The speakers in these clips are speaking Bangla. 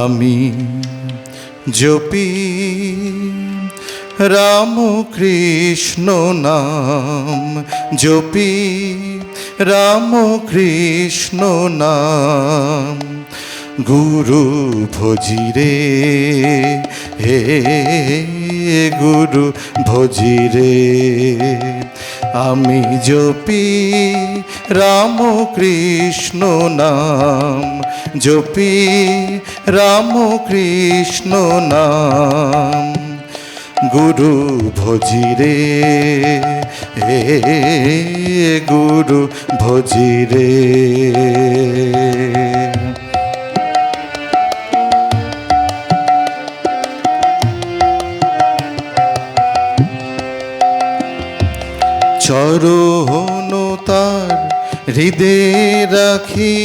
আমি জপি রাম কৃষ্ণ নাম, জপি রাম কৃষ্ণ নাম। গুরু ভজিরে হে গুরু ভজিরে, আমি জপি রাম কৃষ্ণ নাম, জপি রাম কৃষ্ণ নাম। গুরু ভজিরে হে গুরু ভজিরে। চরণ তার হৃদে রাখি,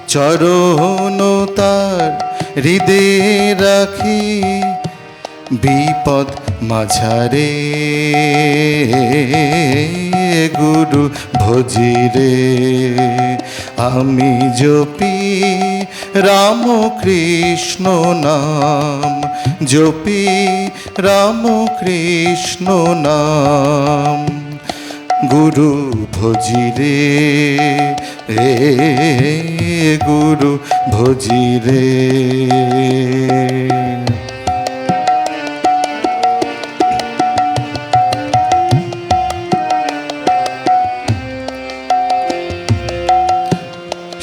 চরণ তার হৃদে রাখি, বিপদ মাঝারে গুরু ভজিরে। আমি জপি রাম কৃষ্ণ নাম, জপি রাম কৃষ্ণ নাম। গুরু ভজিরে হে গুরু ভজিরে।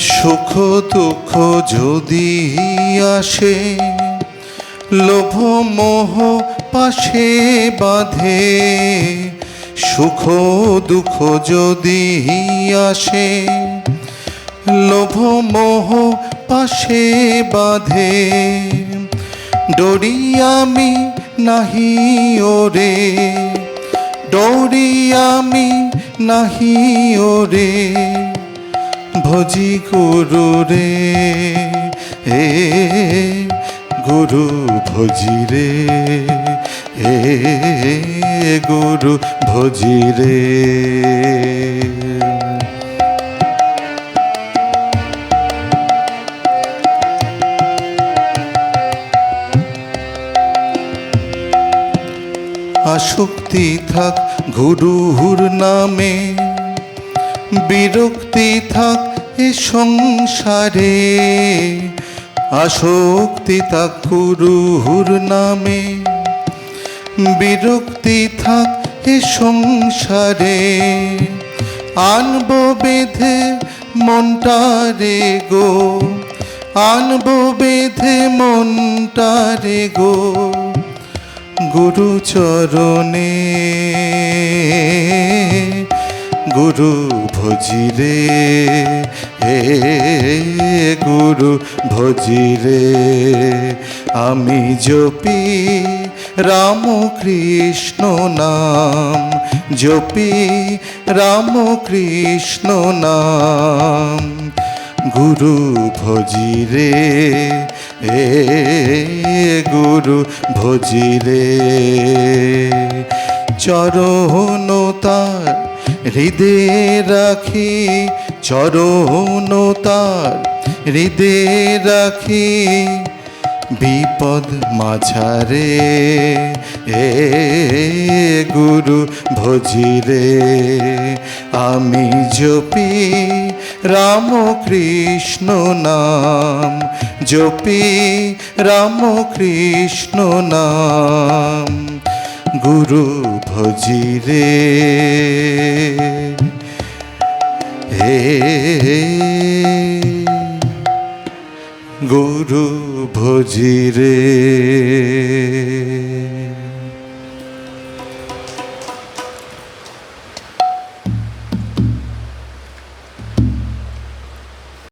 সুখ দুঃখ যদি আসে, লোভ মোহ পাশে বাঁধে। সুখ দুঃখ যদি আসে, লোভ মোহ পাশে বাঁধে। ডরি আমি নাহি ওরে, ডরি আমি নাহি ওরে। ভজি গুরু রে হে গুরু ভজিরে, হে গুরু ভজিরে। আসক্তি থাক গুরুর নামে, বিরক্তি থাক এ সংসারে। আসক্তি থাক গুরুর নামে, বিরক্তি থাক এ সংসারে। আনবো বেঁধে মনটারে গো, আনবো বেঁধে মনটারে গো গুরু চরণে। গুরু ভজিরে হে গুরু ভজিরে। আমি জপি রাম কৃষ্ণ নাম, জপি রাম কৃষ্ণ নাম। গুরু ভজিরে হে গুরু ভজিরে। চরণ তার হৃদে রাখি, চরণ তার হৃদে রাখি, বিপদ মাঝারে হে গুরু ভজিরে। আমি জপি রাম কৃষ্ণ নাম, জপি রাম কৃষ্ণ নাম। গুরু ভজিরে হে গুরু ভজিরে।